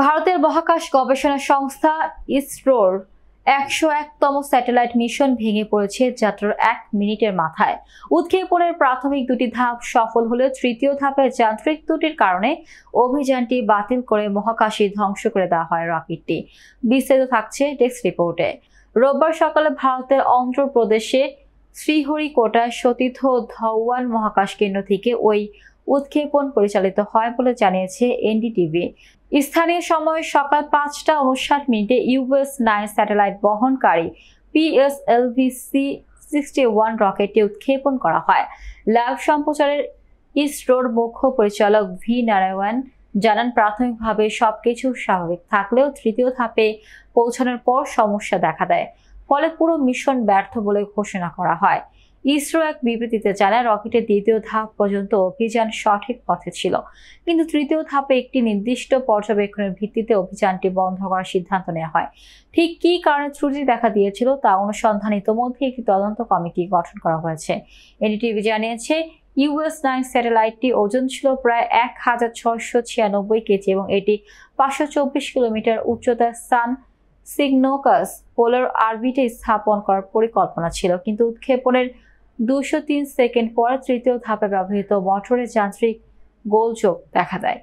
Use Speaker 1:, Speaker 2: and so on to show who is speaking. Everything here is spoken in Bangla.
Speaker 1: ভারতের মহাকাশ গবেষণা সংস্থা ইসরোর 101তম স্যাটেলাইট মিশন ভেঙে পড়েছে যাত্রার 1 মিনিটের মাথায়। উৎক্ষেপণের প্রাথমিক দুটি ধাপ সফল হলেও তৃতীয় ধাপের যান্ত্রিক ত্রুটির কারণে অভিযানটি বাতিল করে মহাকাশে ধ্বংস করে দেওয়া হয় রকেটটি। বিস্তারিত থাকছে ডেস্ক রিপোর্টে। রোববার সকালে ভারতের অন্ধ্রপ্রদেশে শ্রীহরিকোটায় সতীর্থ ধওয়ান মহাকাশ কেন্দ্র থেকে ওই উৎক্ষেপণ পরিচালিত হয় বলে জানিয়েছে এনডিটিভি। স্থানীয় সময় সকাল 5টা 59 ইউএস-9 স্যাটেলাইট বহনকারী PSLV-C61 রকেটটি উৎক্ষেপণ করা হয়। লাইভ সম্প্রচারের ইসরোর মুখ্য পরিচালক ভি নারায়ণ জানান, প্রাথমিকভাবে সবকিছু স্বাভাবিক থাকলেও তৃতীয় ধাপে পৌঁছানোর পর সমস্যা দেখা দেয়, ফলে পুরো মিশন ব্যর্থ বলে ঘোষণা করা হয়। ইসরো এক বিবৃতিতে জানায়, রকেটের দ্বিতীয় ধাপ পর্যন্ত অভিযান সঠিক পথে ছিল, কিন্তু তৃতীয় ধাপে একটি নির্দিষ্ট পর্যবেক্ষণের ভিত্তিতে অভিযানটি বন্ধ করার সিদ্ধান্ত নেওয়া হয়। ঠিক কী কারণে ত্রুটি দেখা দিয়েছিল তা অনুসন্ধানে ইতোমধ্যে একটি তদন্ত কমিটি গঠন করা হয়েছে। এনডিটিভি জানিয়েছে, ইউএস-9 স্যাটেলাইটটি ওজন ছিল প্রায় 1696 কেজি এবং এটি 524 কিলোমিটার উচ্চতায় সান সিগনোকাস পোলার অরবিটে স্থাপন করার পরিকল্পনা ছিল, কিন্তু উৎক্ষেপণের 203 সেকেন্ড পর তৃতীয় ধাপে ব্যবহৃত মোটরে যান্ত্রিক গোলযোগ দেখা দেয়।